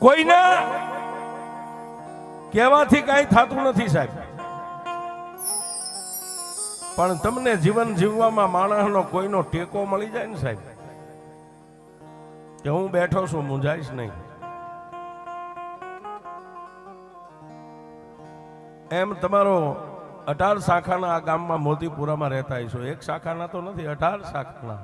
કોઈના કહેવાથી કાંઈ થતું નથી સાહેબ, પણ તમને જીવન જીવવામાં માણસનો કોઈનો ટેકો મળી જાય ને સાહેબ, કે હું બેઠો છું, મૂંઝાઈશ નહીં. એમ તમારો 18 શાખાના આ ગામમાં મોતીપુરામાં રહેતા હશો. એક શાખાના તો નથી, 18 શાખાના.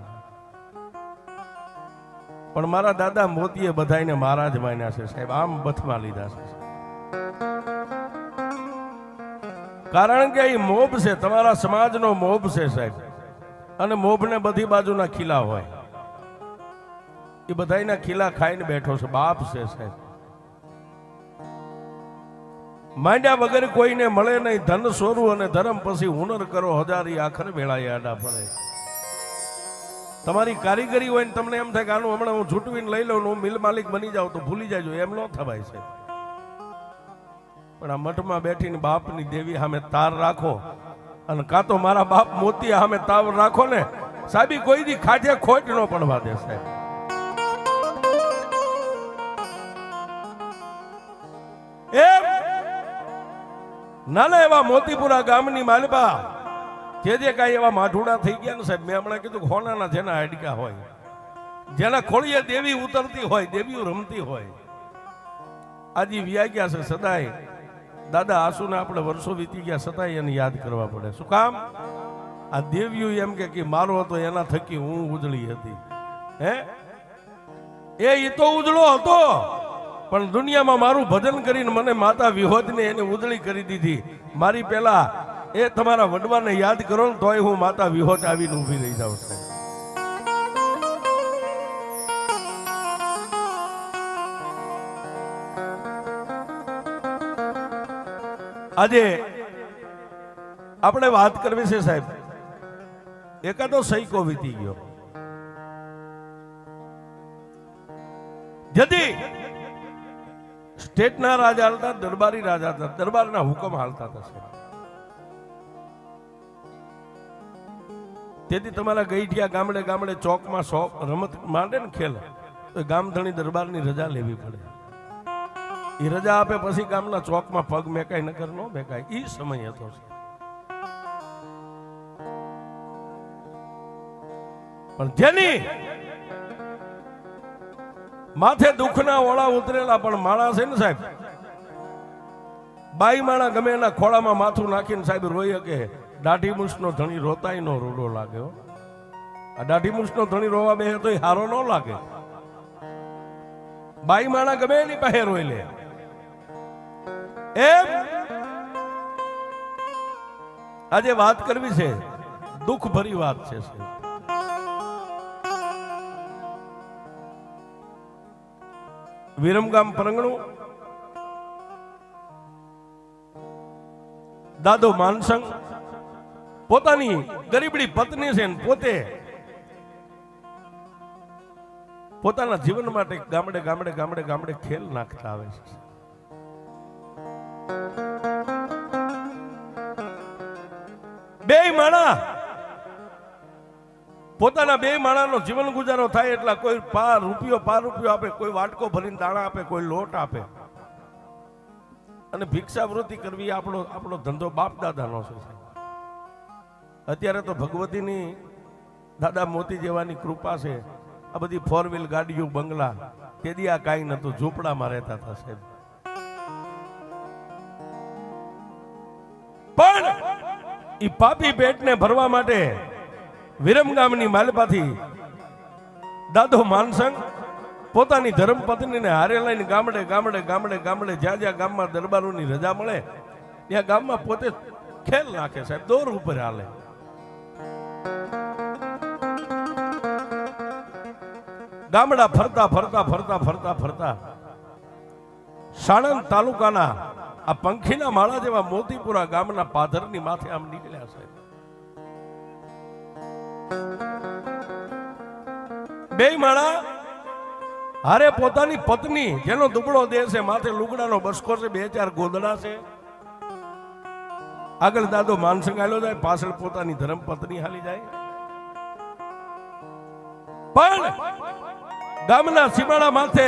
પણ મારા દાદા મોતીએ બધાઈને મહારાજ માન્યા છે સાહેબ, આમ બથમાં લીધા છે. કારણ કે એ મોભ છે, તમારા સમાજનો મોભ છે સાહેબ. અને મોભને બધી બાજુના ખીલા હોય, એ બધાના ખીલા ખાઈને બેઠો છે, બાપ છે સાહેબ. માંડ્યા વગર કોઈને મળે નહીં, ધન સોરું અને ધર્મ પછી હુનર કરો હજારી, આખર વેળાએ આડા પડે. તમારી કારીગરી હોય ને તમને એમ થાય કે આનું હમણાં હું છૂટવીને લઈ લઉં, હું મિલ માલિક બની જાઉં તો ભૂલી જાજો, એમ ન થવાય છે. પણ આ મઠમાં બેઠીને બાપની દેવી સામે તાર રાખો, અને કાં તો મારા બાપ મોતી સામે તાર રાખો ને સાહેબી, કોઈ દી ખાજે ખોટ ન પડવા દે સાહેબ. એમ નાના એવા મોતીપુરા ગામની માલબા જે કાંઈ એવા માઠુડા થઈ ગયા ને સાહેબ, મેં હમણાં કીધું હોનાના જેના હાડકા હોય, જેના ખોળીએ દેવી ઉતરતી હોય, દેવીઓ રમતી હોય, આજે વ્યા ગયા છે સદાય. દાદા આસુને આપણે વર્ષો વીતી ગયા છતાંય એને યાદ કરવા પડે. શું કામ? આ દેવીઓ એમ કે મારો હતો એના થકી હું ઉજળી હતી. હે એ તો ઉજળો હતો, પણ દુનિયામાં મારું ભજન કરીને મને માતા વિહોદને એને ઉજળી કરી દીધી. મારી પહેલા એ તમારા વડવાને યાદ કરો ને તોય હું માતા વિહોદ આવીને ઊભી રહી જાઉં છું. આજે આપણે વાત કરવી છે સાહેબ, એકાદો સૈકો વીતી ગયો. જેથી સ્ટેટના રાજા હાલતા, દરબારી રાજા હતા, દરબારના હુકમ હાલતા હતા. તેથી તમારા ગઈઠિયા ગામડે ગામડે ચોકમાં રમત માંડે ને ખેલ, તો ગામધણી દરબારની રજા લેવી પડે. એ રજા આપે પછી ગામના ચોકમાં પગ મેકાય, નકર નો મેકાય. એ સમય હતો. પણ જેની માથે દુઃખના ઓળા ઉતરેલા પણ માણસ છે ને સાહેબ, બાઈ માણા ગમે એના ખોળામાં માથું નાખીને સાહેબ રોઈ કે દાઢી મૂછનો ધણી રોતાય નો રૂડો લાગ્યો. આ દાઢી મૂછનો ધણી રોવા બે તો હારો ન લાગે. બાઈ માણા ગમે એની પાસે રોઈ લે. એમ આજે વાત કરવી છે, દુઃખ ભરી વાત છે. વિરમગામ પરંગણું દાદો માનસંગ પોતાની ગરીબડી પત્ની છે, પોતે પોતાના જીવન માટે ગામડે ગામડે ગામડે ગામડે ખેલ નાખતા આવે છે. બે માણા પોતાના બે માણાનો જીવન ગુજારો થાય એટલા કોઈ પા રૂપિયો આપે, કોઈ વાટકો ભરીને દાણા આપે, કોઈ લોટ આપે. અને ભિક્ષાવૃત્તિ કરવી આપણો ધંધો બાપ દાદાનો છે. અત્યારે તો ભગવતીની દાદા મોતી જેવાની કૃપા છે. આ બધી 4 વ્હીલ ગાડીઓ, બંગલા, તેદી આ કાંઈ નતું, ઝૂંપડામાં રહેતા હતા સાહેબ. પણ ઈ પાપી પેટને ભરવા માટે વિરમગામની માલપાથી દાદો માનસંગ પોતાની ધર્મપત્નીને હારે લઈને ગામડે ગામડે ગામડે ગામડે જ્યાં ગામમાં દરબારોની રજા મળે ત્યાં ગામમાં પોતે ખેલ નાખે સાહેબ, દોર ઉપર હાલે. ગામડા ફરતા ફરતા ફરતા ફરતા ફરતા સાણંદ તાલુકાના આ પંખીના માળા જેવા મોતીપુરા ગામના પાધરની માથે આમ નીકળ્યા છે. બે માળા હારે પોતાની પત્ની, જેનો દુબળો દેહ છે, માથે લુગડાનો બસકો છે, 2-4 ગોદડા છે. આગળ દાદો માનસંગ હાલ્યો જાય, પાછળ પોતાની ધર્મપત્ની હાલી જાય. પણ ગામના સીમાડા માથે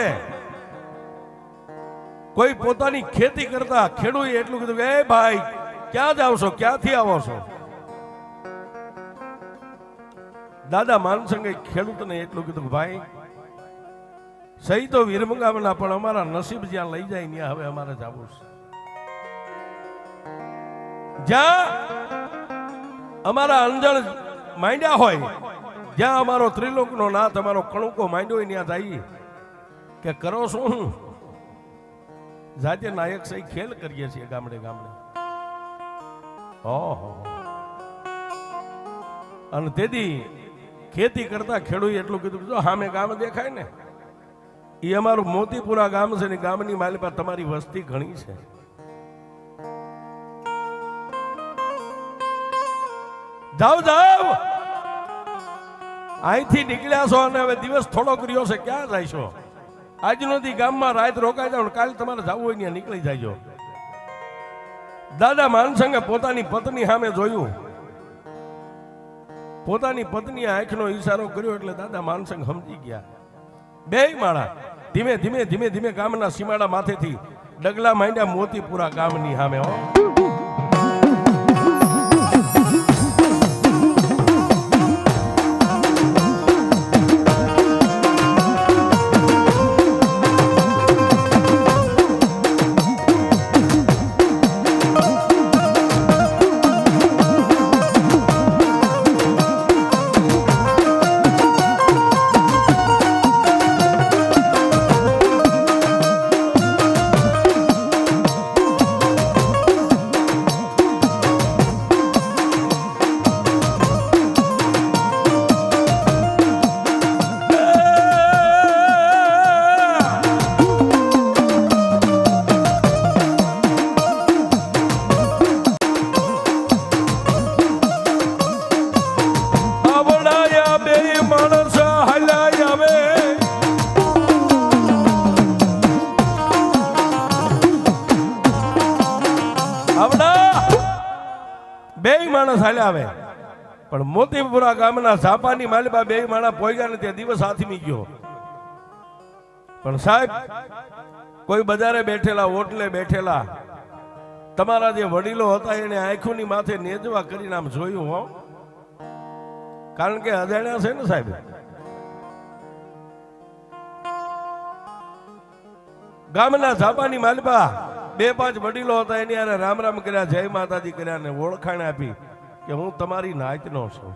કોઈ પોતાની ખેતી કરતા ખેડૂએ એટલું કીધું કે એ ભાઈ ક્યાં જાવ છો, ક્યાંથી આવો છો? દાદા માનસંગે ખેડૂતને એટલું કીધું ભાઈ સહી તો વિરમગામના, પણ અમારા નસીબ જ્યાં લઈ જાય ત્યાં હવે અમારે જવું છે. જ્યાં અમારા અંજળ માંડ્યા હોય, જ્યાં અમારો ત્રિલોકનો નાથ અમારો કણુકો માંડ્યો હોય ત્યાં જઈએ. કે કરો શું? જાતે નાયક સહી ખેલ કરીએ છીએ ગામડે ગામડે. ઓહો. અને તેથી ખેતી કરતા ખેડૂએ એટલું કીધું જો સામે ગામ દેખાય ને એ અમારું મોતીપુરા ગામ છે ને ગામની માલિપા તમારી વસ્તી ઘણી છે. જાઓ જાઓ, અહીંથી નીકળ્યા છો અને હવે દિવસ થોડોક રહ્યો છે, ક્યાં જાય છો? આજનો દી ગામમાં રાત રોકાઈ જાવ, કાલે તમારે જવું હોય ત્યાં નીકળી જાયજો. દાદા માનસંગે પોતાની પત્ની સામે જોયું, પોતાની પત્ની આંખનો ઈશારો કર્યો એટલે દાદા માનસંગ સમજી ગયા. બે માળા ધીમે ધીમે ધીમે ધીમે ગામના સીમાડા માથેથી ડગલા માંડ્યા મોતીપુરા ગામની સામે. હો આવે, પણ મોતીપુરા ગામના ઝાપાની માલિબા બે માણા પોગ્યા ને ત્યાં દિવસ હાથમી ગયો. પણ સાહેબ કોઈ બજારે બેઠેલા, ઓટલે બેઠેલા તમારા જે વડીલો હતા એને આંખોની માથે નેજવા કરીને આમ જોયું. હો કારણ કે અજાણ્યા છે ને સાહેબ. ગામના ઝાપાની માલિબા બે પાંચ વડીલો હતા એની આને રામ રામ કર્યા, જય માતાજી કર્યા ને ઓળખાણ આપી કે હું તમારી નાતનો છું.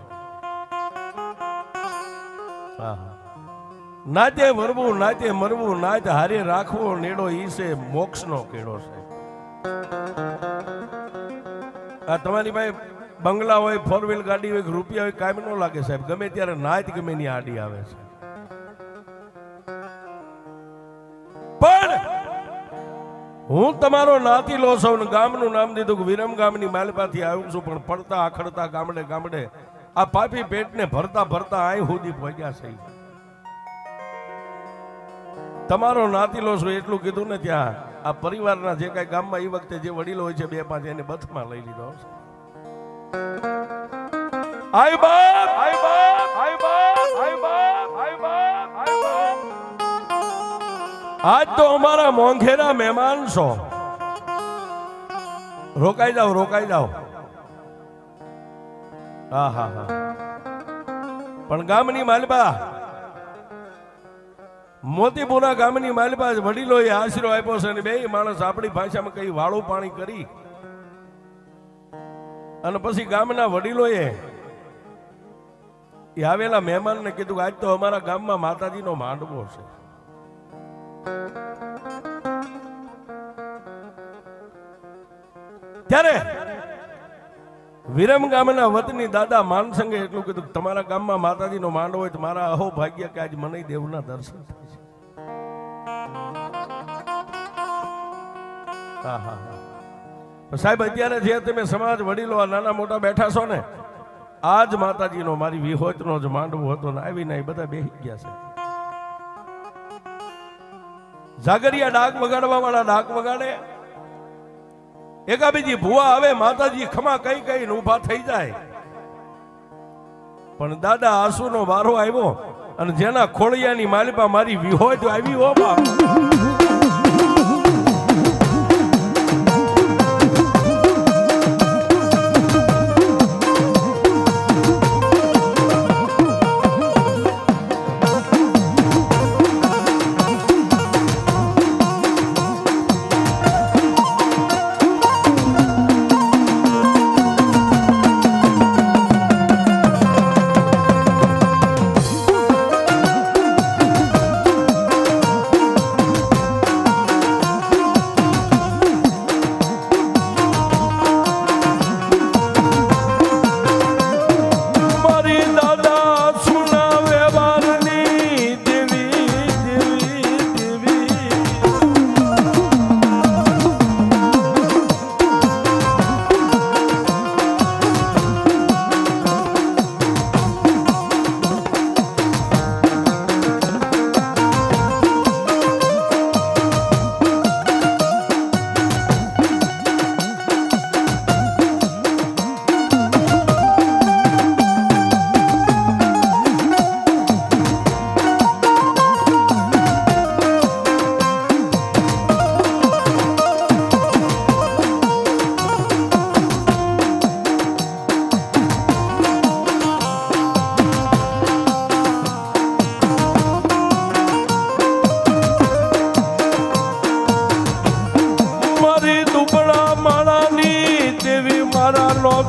નાતે મરવું, નાતે મરવું, નાત હારે રાખવો નેડો ઈ છે મોક્ષનો કેડો છે. આ તમારી પાસે બંગલા હોય, ફોર વ્હીલ ગાડી હોય, રૂપિયા હોય, કાયમ ન લાગે સાહેબ. ગમે ત્યારે નાત ગમે ની આડી આવે છે. પણ હું તમારો નાતી લો છું, ગામનું નામ દીધું કે વિરમ ગામની માલપાથી આવ્યું છું, પણ પડતા આખડતા ગામડે ગામડે આ પાપી પેટને ભરતા ભરતા અહીં સુધી પહોંચ્યા છે. તમારો નાતી લો છું એટલું કીધું ને ત્યાં આ પરિવારના જે કઈ ગામમાં એ વખતે જે વડીલો હોય છે બે પાંચ એને બથમાં લઈ લીધો. આય બાપ, આય બાપ, આય બાપ, આય બાપ, આય બાપ, આય બાપ. આજ તો અમારા મોંઘેરા મહેમાન છો. રોકાઈ જાઓ, રોકાઈ જાઓ. હા હા હા. પણ ગામની માલબા, મોતીપુરા ગામની માલબા વડીલોએ આશરો આપ્યો છે અને બે માણસ આપણી ભાષામાં કઈ વાળું પાણી કરી અને પછી ગામના વડીલોએ આવેલા મહેમાનને કીધું કે આજ તો અમારા ગામમાં માતાજીનો માંડવો છે. ત્યારે વિરમ ગામના વતની દાદા માનસંગે એટલું કીધું તમારા ગામમાં માતાજીનો માંડવો હોય તો મારા અહો ભાગ્ય કે આજ મને દેવના દર્શન થાય છે. હા હા હા. સાહેબ અત્યારે જે તમે સમાજ વડીલો નાના મોટા બેઠા છો ને, આજ માતાજીનો મારી વિહોતનો જ માંડવો હતો ને આવીને એ બધા બેસી ગયા છે. જાગરિયા ડાક વગાડવા વાળા ડાક વગાડે, એકાબીજી ભુવા આવે, માતાજી ખમા કઈ કઈ ઉભા થઈ જાય. પણ દાદા આંસુનો વારો આવ્યો અને જેના ખોળિયાની માલિપા મારી વિહોત આવી હો બાપ.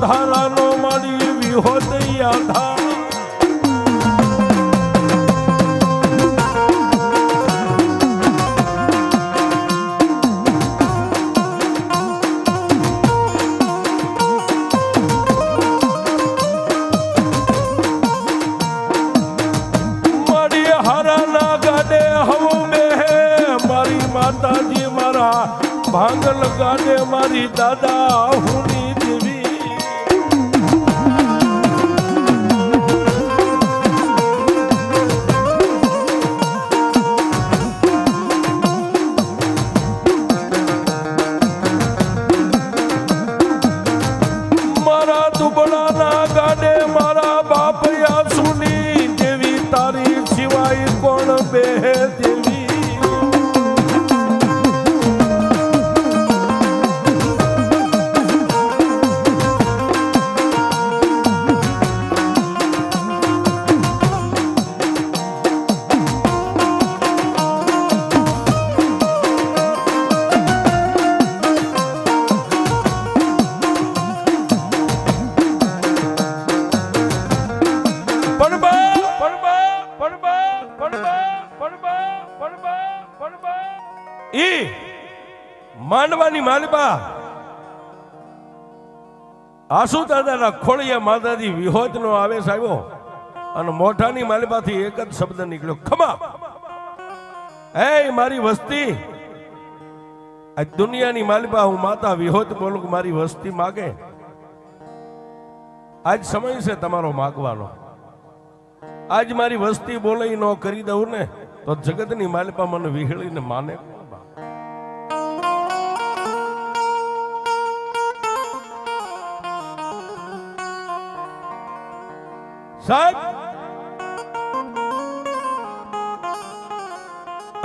ધારાનો મારી વિહોદઈ આધાર માતાજી મારા ભાંગલ ગાડે મારી દાદા હુની દેવી મારા દુબળાના ગાડે મારા બાપયા સુની દેવી તારી સિવાય કોણ બેહે દેવી માંડવાની માલબા આસુ દાદાના ખોળિયા માતાજી વિહોતનો આવેશ આવ્યો અને મોઢાની માલબાથી એક જ શબ્દ નીકળ્યો ખમા. હે મારી વસ્તી, આ દુનિયાની માલબા હું માતા વિહોત બોલું કે મારી વસ્તી માગે. આજ સમય છે તમારો માગવાનો. આજ મારી વસ્તી બોલે ન કરી દઉં ને તો જગતની માલબા મને વિહળીને માને. સાહેબ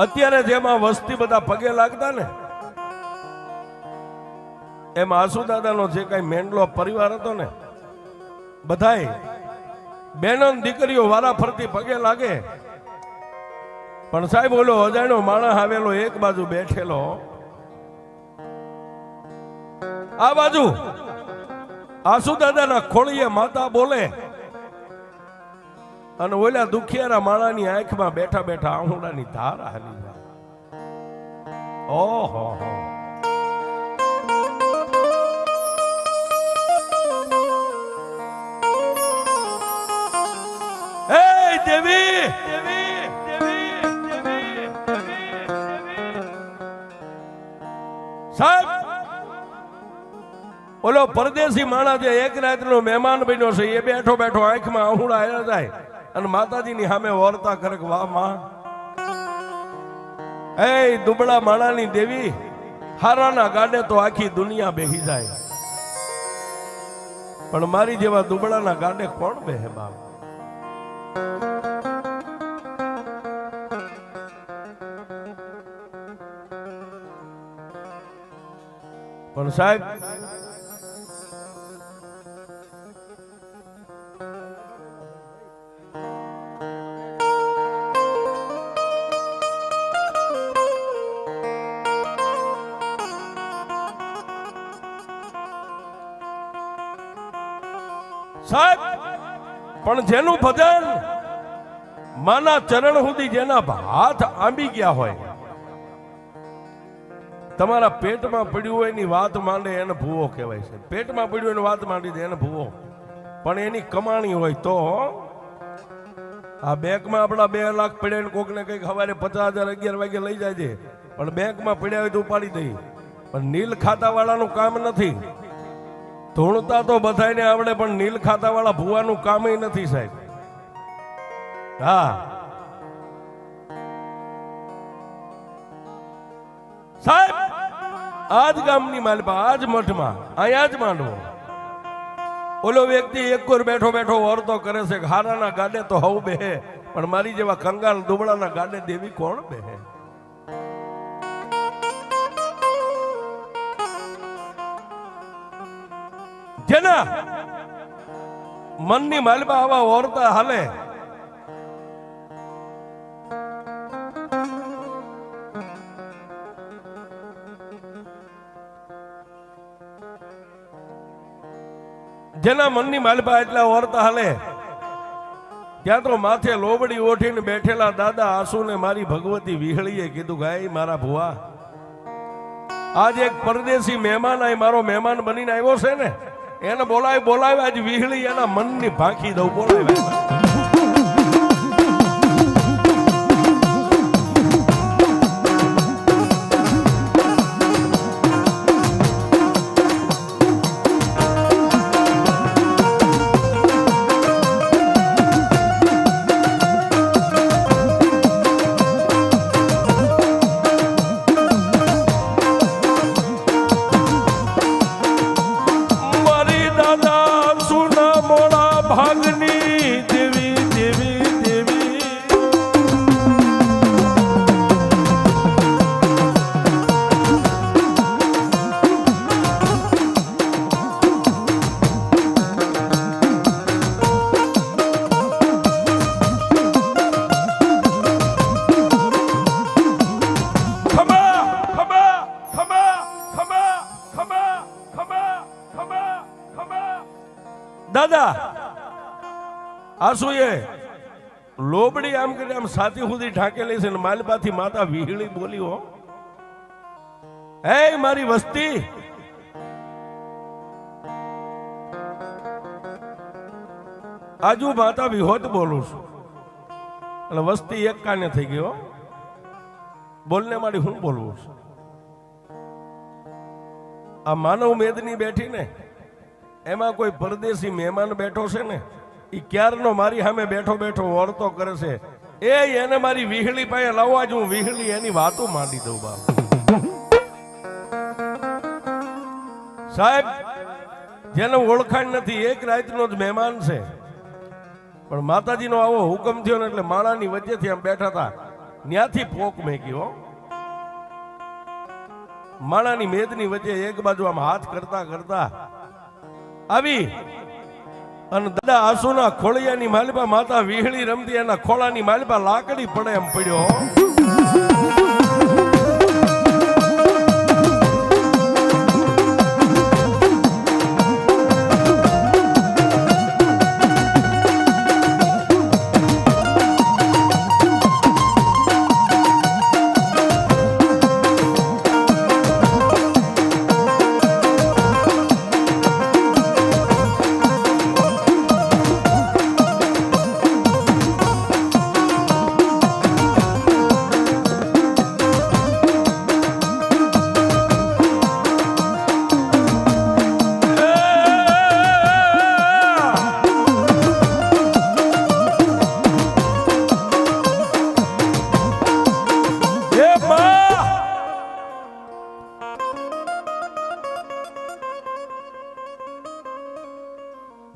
અત્યારે જેમાં વસ્તી બધા પગે લાગતા ને એમ આસુદાદાનો જે કઈ મેંડલો પરિવાર હતો ને બધાય બહેનો દીકરીઓ વારા ફરતી પગે લાગે. પણ સાહેબ ઓલો અજાણ્યો માણસ આવેલો એક બાજુ બેઠેલો, આ બાજુ આસુદાદાના ખોળીએ માતા બોલે અને ઓલા દુખિયારા માણાની આંખમાં બેઠા બેઠા આહુડાની ધાર હાલી જાય. ઓહો હે દેવી દેવી દેવી દેવી સાહેબ ઓલો પરદેશી માણા જે એક રાતનો મહેમાન બન્યો છે એ બેઠો બેઠો આંખમાં આહુડા આવ્યા જાય અને માતાજીની સામે વર્તા કરે કે વાહ માં, એ દુબળા માણાની દેવી હારાના ગાડે તો આખી દુનિયા બેહી જાય, પણ મારી જેવા દુબળાના ગાડે કોણ બેહે બાપ. પણ સાહેબ સાહેબ પણ જેનું ભજન માના ચરણ સુધી જેના હાથ આંબી ગયા હોય, તમારા પેટમાં પડ્યું હોય એની વાત માંડે એને ભૂવો કહેવાય છે. પેટમાં પડ્યું એની વાત માંડી દે એને ભૂવો. પણ એની કમાણી હોય તો આ બેંકમાં આપણા 2 લાખ પડ્યા ને કોકને કઈક સવારે 50,000 11 વાગે લઈ જાય છે, પણ બેંકમાં પડ્યા હોય તો ઉપાડી દઈ. પણ નીલ ખાતા વાળાનું કામ નથી. ધૂણતા તો બધાને આવડે પણ નીલ ખાતા વાળા ભૂવાનું કામ નથી સાહેબ. હા સાહેબ આજ ગામની માલપા આજ મઠમાં અહીંયા જ માંડવો ઓલો વ્યક્તિ એક કોર બેઠો બેઠો વર્તો કરે છે કે હારાના ગાડે તો હવ બેહે, પણ મારી જેવા કંગાલ દુબળાના ગાડે દેવી કોણ બેહે. જેના મનની માલબા આવા ઓરતા હાલે જેના મનની માલપા એટલા ઓરતા હાલે ત્યાં તો માથે લોબડી ઓઠીને બેઠેલા દાદા આસુને મારી ભગવતી વિહળીએ કીધું ગાય મારા ભુવા આજ એક પરદેશી મહેમાન આ મારો મહેમાન બનીને આવ્યો છે ને એને બોલાવે આજ વિહળી એના મનની ભાંખી દઉં બોલાવે દાદા આસુએ લોબડી આમ કરી આમ સાથી સુધી ઢાંકેલી છે ને માલપાથી માતા વિહળી બોલી હો હે મારી વસ્તી આજુ માતા વિહોત બોલું છું એટલે વસ્તી એક કાને થઈ ગયો બોલને મારી હું બોલવું છું આ માનવ મેદની બેઠી ને એમાં કોઈ પરદેશી મહેમાન બેઠો છે ને એ ક્યારનો મારી સામે બેઠો બેઠો વર્તો કરે છે એને મારી વિહળી પાસે લાવવા જ હું વિહળી એની વાતો માંડી દઉં બાપ સાહેબ જેને ઓળખાણ નથી એક રાતનો જ મહેમાન છે પણ માતાજીનો આવો હુકમ થયો ને એટલે માળાની વચ્ચેથી આમ બેઠા હતા ત્યાંથી પોક મેક્યો માળાની મેદની વચ્ચે એક બાજુ આમ હાથ કરતા કરતા આવી અને દાદા આસુના ખોળિયાની માલપા માતા વિહળી રમતી એના ખોળાની માલપા લાકડી પડે એમ પડ્યો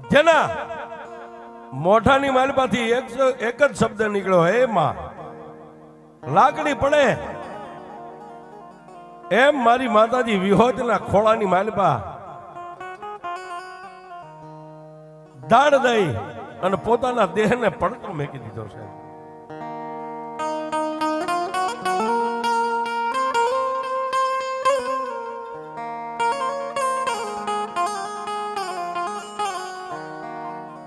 જેના મોઢાની માલપાથી એક જ શબ્દ નીકળ્યો હે માં લાકડી પડે એમ મારી માતાજી વિહોતના ખોળાની માલપા દાડ દઈ અને પોતાના દેહને પડતો મેકી દીધો છે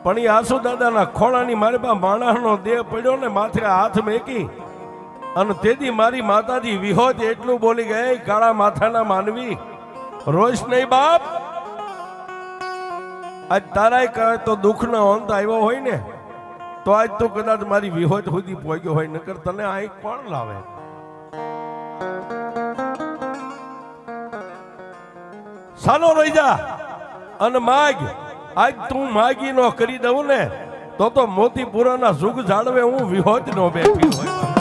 પણ એ આસુ દાદાના ખોળાની માલપા માણસનો દેહ પડ્યો ને માથે હાથ મેકી અને તેથી મારી માતાજી વિહોત એટલું બોલી ગઈ કાળા માથાના માનવી રોષ નહીં બાપ આજ તારાય કહે તો દુઃખનો અંત આવ્યો હોય ને તો આજ તો કદાચ મારી વિહોત સુધી પહોંચ્યો હોય નકર તને આ કોણ લાવે સાનો રહી જા અને માગ આજ તું માગી નો કરી દઉં ને તો મોતીપુરાના સુખ જાળવે હું વિહોત નો બેઠી હોય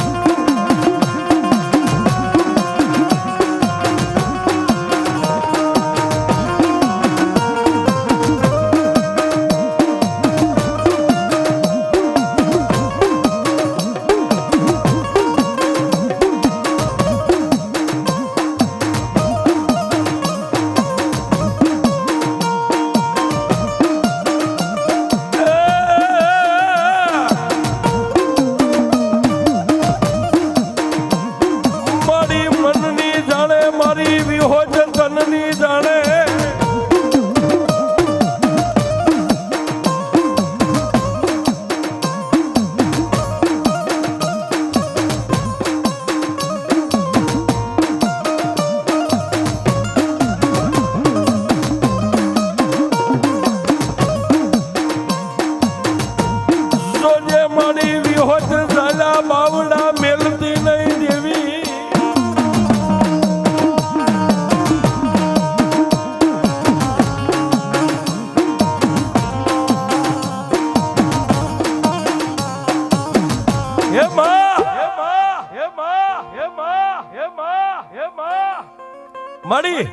માડી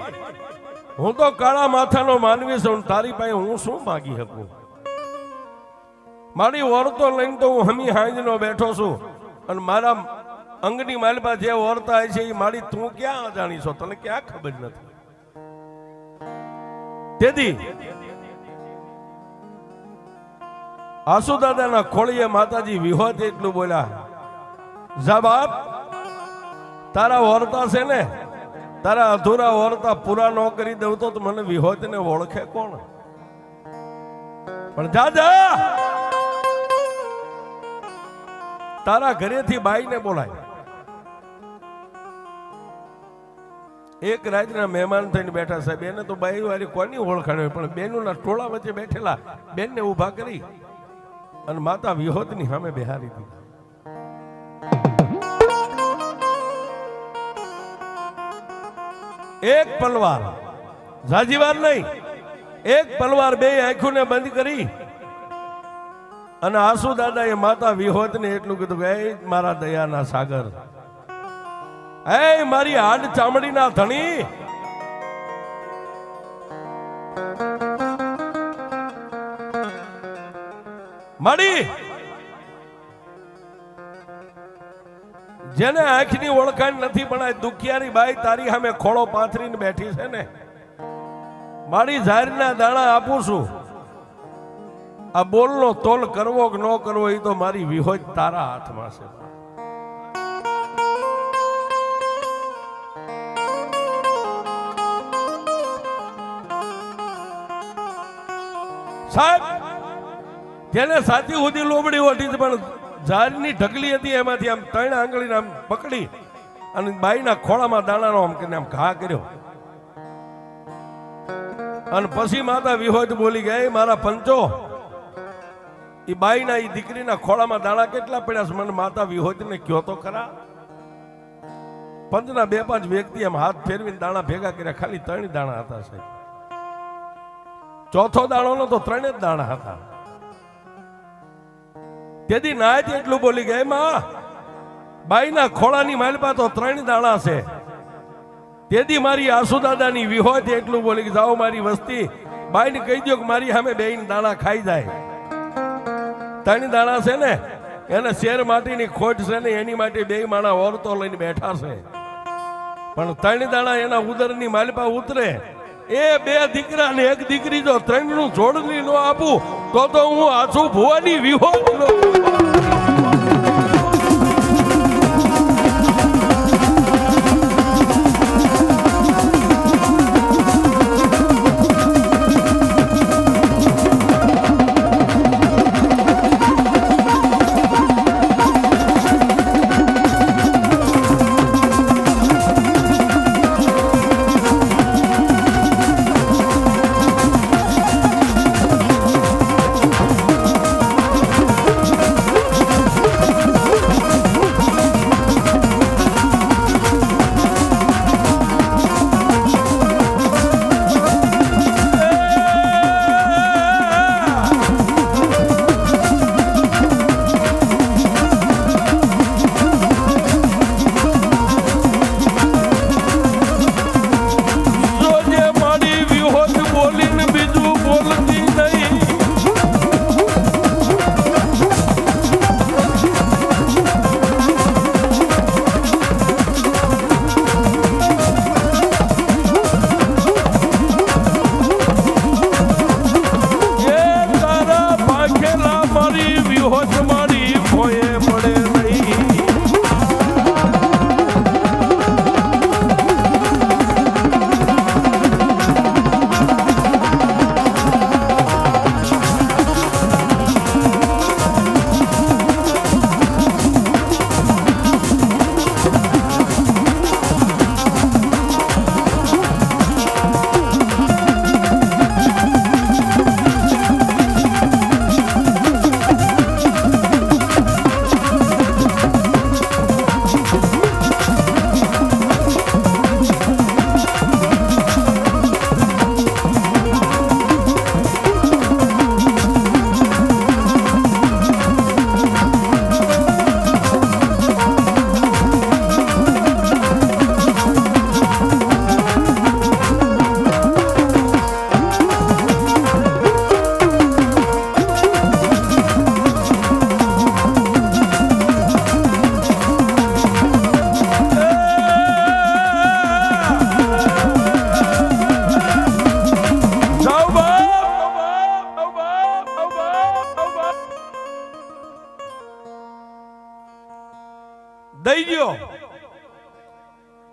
હું તો કાળા માથાનો માનવી છું, તારી પાસે હું શું માગી શકું? મારી ઓરતો લઈને તો હું હમી હાંજનો બેઠો છું, અને મારા અંગની માલપા જે ઓરતા છે એ મારી તું ક્યાં અજાણી છો? તને ક્યાં ખબર નથી? તેથી આસુ દાદાના ખોળીએ માતાજી વિહોત એટલું બોલ્યા, જા બાપ, તારા ઓરતા છે ને, તારા અધૂરા ઓરતા પૂરા ન કરી દઉં તો મને વિહોત ને ઓળખે કોણ? પણ જા જા, તારા ઘરેથી બાઈને બોલાય. એક રાતના મહેમાન થઈને બેઠા સાહેબ, એને તો બાઈ વાળી કોની ઓળખાણ હોય, પણ બેનોના ટોળા વચ્ચે બેઠેલા બેનને ઊભા કરી અને માતા વિહોતની સામે બેહારી દીધી. એક પલવાર, ઝાજીવાર નહીં, એક પલવાર બે આંખોને બંધ કરી અને આસુ દાદાએ માતા વિહોતને એટલું કીધું કે એ મારા દયાના સાગર, એ મારી હાડ ચામડીના ધણી, માડી જેને આંખની ઓળખાણ નથી પણ આ દુખિયારી બાઈ તારી સામે ખોળો પાથરીને બેઠી છે ને, મારી ઝારના દાણા આપું છું. આ બોલનો તોલ કરવો કે ન કરવો એ તો મારી વિહોત તારા હાથમાં છે. સાહેબ, જેને સાચી સુધી લોબડી ઓઢી પણ ઝાડની ઢગલી હતી એમાંથી આમ 3 આંગળીને આમ પકડી અને બાઈના ખોળામાં દાણાનો આમ કરીને આમ ઘા કર્યો. અને પછી માતા વિહોત બોલી ગઈ, મારા પંચો, એ બાઈના એ દીકરીના ખોળામાં દાણા કેટલા પડ્યા છે મને માતા વિહોતને કયો તો ખરા. પંચના 2-5 વ્યક્તિ એમ હાથ ફેરવીને દાણા ભેગા કર્યા, ખાલી 3 દાણા હતા સાહેબ. ચોથો દાણો નો તો 3 જ દાણા હતા. તેથી નાયત એટલું બોલી ગઈ, માં બાઈના ખોળાની માલપા તો 3 દાણા છે. તેથી મારી આસુ દાદાની વિહોત એટલું બોલી કે જાઓ મારી વસ્તી બાઈને કહી દો કે મારી સામે બેન દાણા ખાઈ જાય. 3 દાણા છે ને એને શેર માટીની ખોટ છે ને એની માટે 2 માણા ઓરતો લઈને બેઠા છે, પણ 3 દાણા એના ઉદરની માલપા ઉતરે. એ 2 દીકરા ને 1 દીકરી જો 3 નું જોડણી નો આપું તો હું આછું ભુવાની વિહોત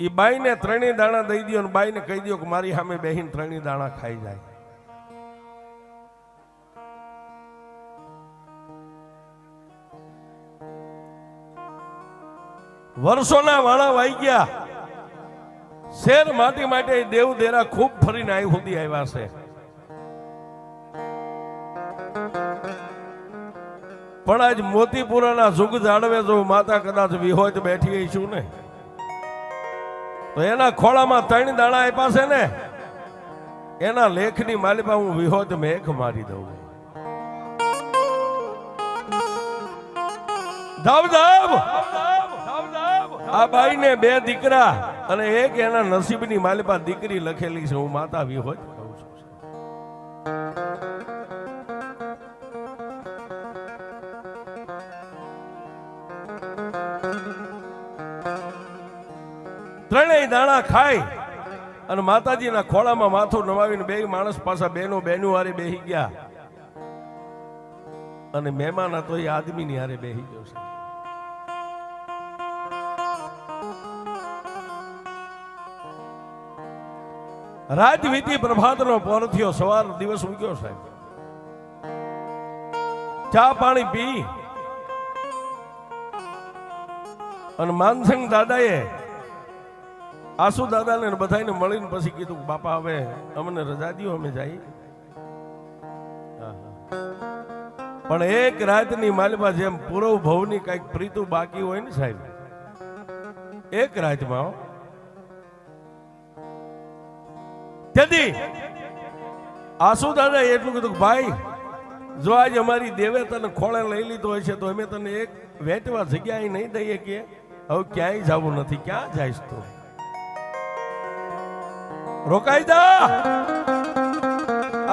એ બાઈને ત્રણેય દાણા દઈ દો અને બાઈને કહી દો કે મારી સામે બેહીને ત્રણેય દાણા ખાઈ જાય. વર્ષોના વાળા વાઈ ગયા. શેર માટી માટે દેવ દેરા ખૂબ ફરીને અહીં સુધી આવ્યા છે. પણ આજ મોતીપુરાના જુગ જાળવે જો માતા કદાચ વિહોજ બેઠી છું ને તો એના ખોળામાં 3 દાણા આપ્યા છે ને એના લેખની માલિપા હું વિહોજ મેઘ મારી દઉં. ધાવ ધાવ આ બાઈને 2 દીકરા અને એક એના નસીબની માલિપા દીકરી લખેલી છે. હું માતા વિહોજ કહું છું. ત્રણેય દાણા ખાઈ અને માતાજીના ખોળામાં માથું નમાવીને 2 માણસ પાછા બેનું હારે બેહી ગયા અને મહેમાન હતો એ આદમીની હારે બેહી ગયો છે. રાત વીતી પ્રભાતનો પહોર થયો. સવાર દિવસ ઉગ્યો સાહેબ. ચા પાણી પી અને માનસિંહ દાદાએ આસુ દાદાને બધાને મળીને પછી કીધું બાપા હવે અમને રજા દો અમે જઈએ. પણ એક રાતની માલિપા જેમ પૂરવ ભવની કઈક પ્રીતું બાકી હોય ને સાહેબ એક રાતમાં તેથી આસુ દાદા એટલું કીધું ભાઈ જો આજ અમારી દેવે તને ખોળે લઈ લીધો હોય છે તો અમે તને એક વેચવા જગ્યાએ નહીં દઈએ કે હવે ક્યાંય જવું નથી. ક્યાં જઈશ તું? રોકાઈ જા.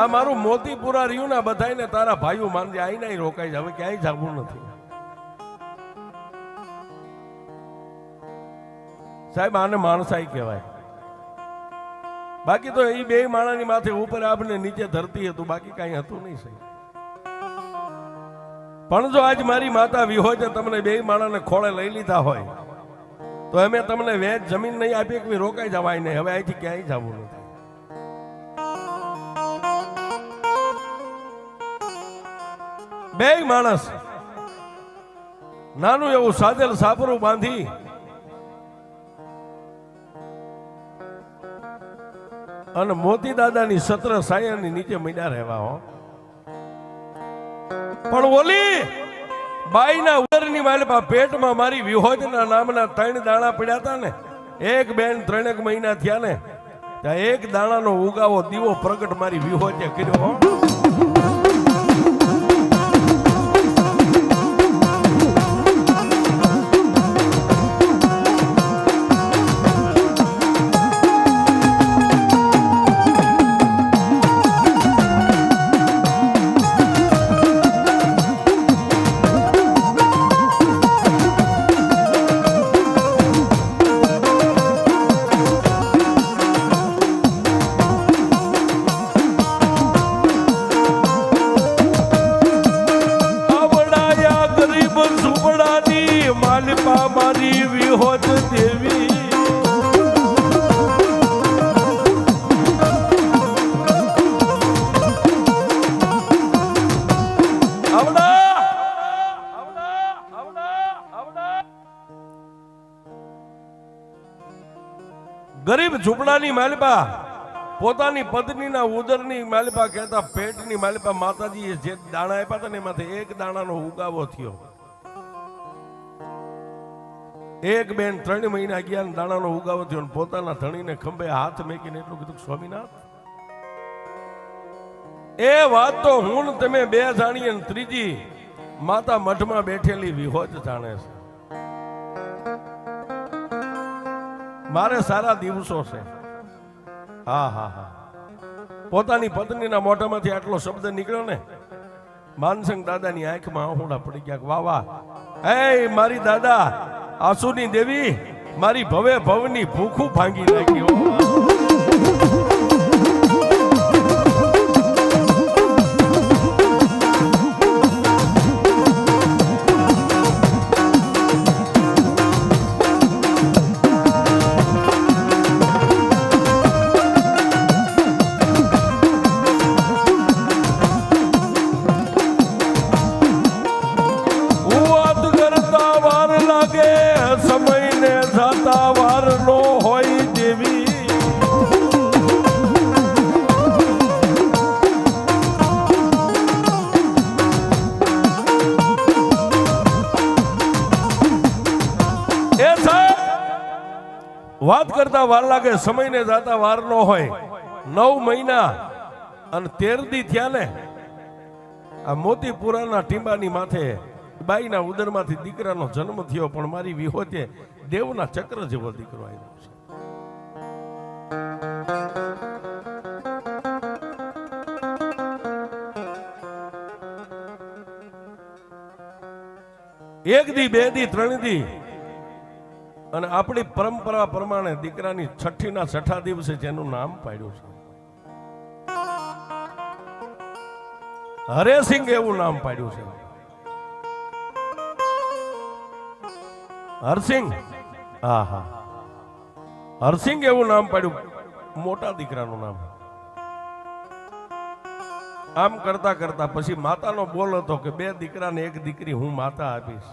આ મારું મોતીપુરા રહ્યું ને બધાને તારા ભાઈઓ માનજે આઈ નહીં રોકાઈ જા. હવે ક્યાંય જવું નથી સાહેબ. આને માણસાઈ કહેવાય. બાકી તો એ 2 માણાની માથે ઉપર આપને નીચે ધરતી હતું બાકી કઈ હતું નહીં સાહેબ. પણ જો આજ મારી માતા વિહોજે તમને 2 માણાને ખોળે લઈ લીધા હોય તો અમે તમને વેચ જમીન નહીં આપી કે રોકાઈ જવાય નહીં. હવે અહીંથી ક્યાંય જવું નથી. બે માણસ નાનું એવું સાજેલ સાપરું બાંધી અને મોતી દાદાની સત્ર સાયાની નીચે મીડા રહેવા હો. પણ ઓલી બાઈના ઉદરની માલિપા પેટમાં મારી વિહોજના નામના 3 દાણા પડ્યા હતા ને એક બેન 3 મહિના થયા ને ત્યાં એક દાણાનો ઉગાવો દીવો પ્રગટ મારી વિહોજે કર્યો. મારી વિહોજ દેવી ગરીબ ઝૂંપડાની માલિપા પોતાની પત્નીના ઉદરની માલિપા કહેતા પેટની માલિપા માતાજીએ જે દાણા આપ્યા હતા ને એમાંથી એક દાણાનો ઉગાવો થયો. એક બેન 3 મહિના ગયા ને દાણાનો ઉગાવો થયો. પોતાના ધણીને ખંભે હાથ મેકીને એટલું કીધું સ્વામીનાથ એ વાત તો હું ને તમે 2 જાણીએ ને ત્રીજી માતા મઠમાં બેઠેલી વિહોજ જાણે છે. મારે સારા દિવસો છે. હા હા હા. પોતાની પત્નીના મોઢામાંથી આટલો શબ્દ નીકળ્યો ને માનસિંહ દાદાની આંખમાં આંસુડા પડી ગયા. વાહ વાહ. એ મારી દાદા આસુની દેવી મારી ભવે ભવની ભૂખું ભાંગી નાખી. વાત કરતા વાર લાગે, સમયને જાતા વાર ન હોય. 9 મહિના અને 13 દી થયા ને આ મોતીપુરાના ટીંબાની માથે બાઈના ઉદરમાંથી દીકરાનો જન્મ થયો, પણ મારી વિહોતે દેવના ચક્ર જેવો દીકરો આવ્યો છે. એક દી, 2 દી, 3 દી અને આપણી પરંપરા પ્રમાણે દીકરાની છઠ્ઠીના 6ઠા દિવસે જેનું નામ પાડ્યું છે હરેસિંહ, એવું નામ પાડ્યું છે. હરસિંહ, હા હા, હરસિંહ એવું નામ પાડ્યું, મોટા દીકરાનું નામ. આમ કરતા કરતા પછી માતાનો બોલ હતો કે 2 દીકરા ને 1 દીકરી હું માતા આપીશ.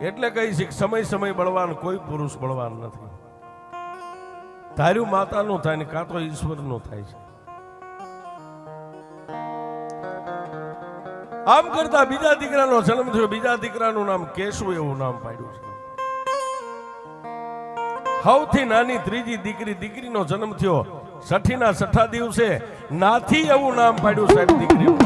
એટલે કહી છે સમય સમય બળવાન, કોઈ પુરુષ બળવાન નથી. ધાર્યું માતાનું થાય ને કાં તો ઈશ્વરનું થાય છે. આમ કરતા બીજા દીકરાનો જન્મ થયો. બીજા દીકરાનું નામ કેશુ એવું નામ પાડ્યું છે. સૌથી નાની ત્રીજી દીકરીનો જન્મ થયો. છઠ્ઠીના 6ઠા દિવસે નાથી એવું નામ પાડ્યું સાહેબ દીકરીનું.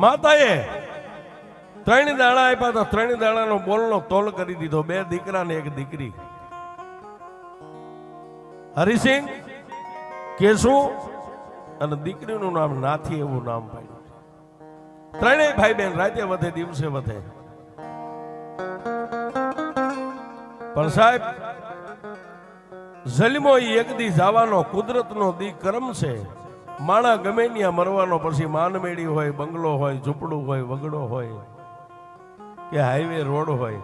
માતાએ 3 દાણા આપ્યા તો 3 દાણાનો બોલનો તોલ કરી દીધો. 2 દીકરા ને 1 દીકરી. હરિસિંહ, કેશુ અને દીકરીનું નામ નાથી એવું નામ પાડ્યું. 3 ભાઈ બહેન રાતે વધે દિવસે વધે. પણ સાહેબ જન્મો એક દી જવાનો, કુદરતનો દી કર્મ છે. માણા ગમે ત્યાં મરવાનો, પછી માનમેડી હોય, બંગલો હોય, ઝૂંપડું હોય, વગડો હોય કે હાઈવે રોડ હોય,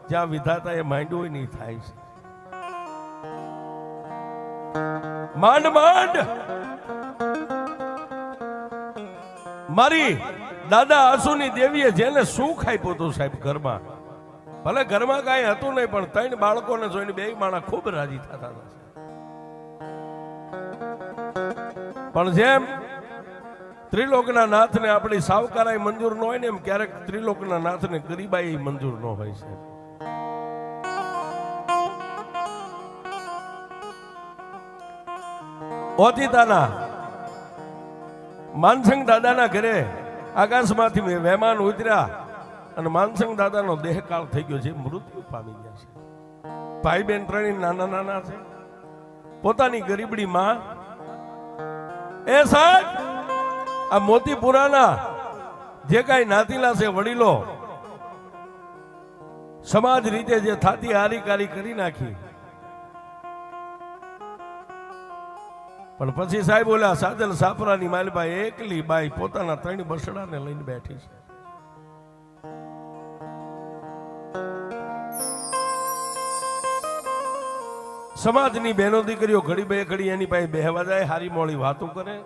જ્યાં વિધાતા એ માંડ્યું હોય નહીં થાય છે. માંડ માંડ મારી દાદા આસુની દેવીએ જેને સુખ આપ્યું હતું સાહેબ ઘરમાં, ભલે ઘરમાં કાંઈ હતું નહીં, પણ 3 બાળકોને જોઈને 2 માણા ખૂબ રાજી થતા હતા. પણ જેમ ત્રિલોકના નાથને આપણી સાવકારાઈ મંજૂર ન હોય ને, એમ ક્યારેક ત્રિલોકના નાથને ગરીબાઈ મંજૂર ન હોય છે. ઓતિતાના માનસંગ દાદાના ઘરે આકાશમાંથી મહેમાન ઉતર્યા અને માનસંગ દાદાનો દેહકાળ થઈ ગયો છે, મૃત્યુ પામી ગયા છે. ભાઈ બેન 3 નાના નાના છે. પોતાની ગરીબડી માં એ સાહેબ આ મોતીપુરાના જે કાંઈ નાતીલા છે વડીલો, સમાજ રીતે જે થાતી હારીકારી કરી નાખી. પણ પછી સાહેબ ઓલા સાજલ સાપરાની માલબાઈ એકલી બાઈ પોતાના 3 બસડાને લઈને બેઠી છે. સમાજની બહેનો દીકરીઓ ઘડી બે ઘડી એની પાસે બેહવા જાય, હારી મોળી વાતો કરે.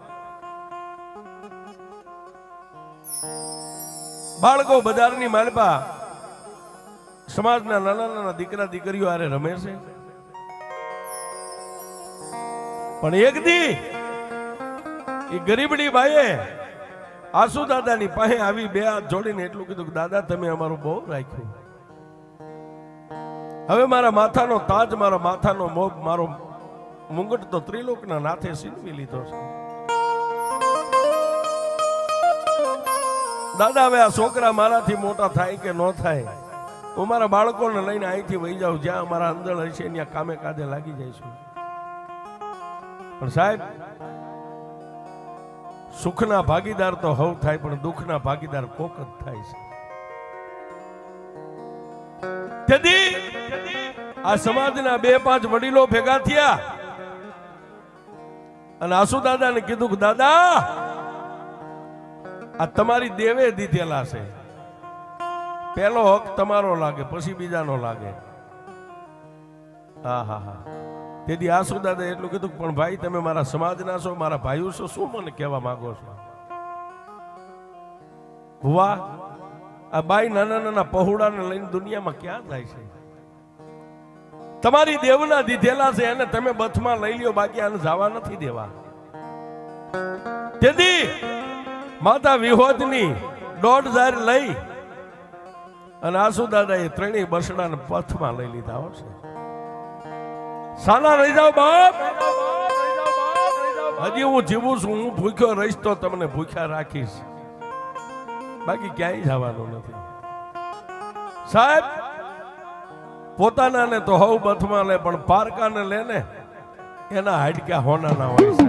બાળકો બજારની માલપા સમાજના નાના નાના દીકરા દીકરીઓ આરે રમે છે. પણ એક દી એ ગરીબડી બાઈએ આસુ દાદાની પાસે આવી બે હાથ જોડીને એટલું કીધું કે દાદા તમે અમારું બહુ રાખ્યું, હવે મારા માથાનો તાજ, મારા માથાનો મોગ, મારો મુંગટ તો ત્રિલોકના નાથે સીનવી લીધો છે. દાદા હવે આ છોકરા મારાથી મોટા થાય કે ન થાય, હું મારા બાળકોને લઈને અહીંથી વહી જાઉં, જ્યાં અમારા અંદર હશે ત્યાં કામે કાજે લાગી જઈશું. પણ સાહેબ સુખના ભાગીદાર તો હવ થાય, પણ દુઃખના ભાગીદાર કોક જ થાય છે. તેથી આ સમાજના 2-5 વડીલો ભેગા થયા અને આસુ દાદાને કીધું કે દાદા આ તમારી દેવે દીધેલા છે, પહેલો હક તમારો લાગે પછી બીજાનો લાગે. હા હા હા. તેથી આસુ દાદા એટલું કીધું પણ ભાઈ તમે મારા સમાજના છો, મારા ભાઈઓ છો, શું મને કહેવા માંગો છો? ભુવા આ બાઈ નાના નાના પહોળાને લઈને દુનિયામાં ક્યાં જાય છે? તમારી દેવના દીધેલા છે એને તમે બથમાં લઈ લ્યો, બાકી આને જવા નથી દેવા. તેથી માતા વિહોદની 1.5 લઈ અને આસુ દાદાએ 3 બસડાને પથમાં લઈ લીધા હશે. સાના રહી જાઓ બાપ, હજી હું જીવું છું, હું ભૂખ્યો રહીશ તો તમને ભૂખ્યા રાખીશ, બાકી ક્યાંય જવાનું નથી. સાહેબ પોતાના ને તો હવ બથમાં લે, પણ પારકાને લે ને એના હાડકા હોનાના હોય છે.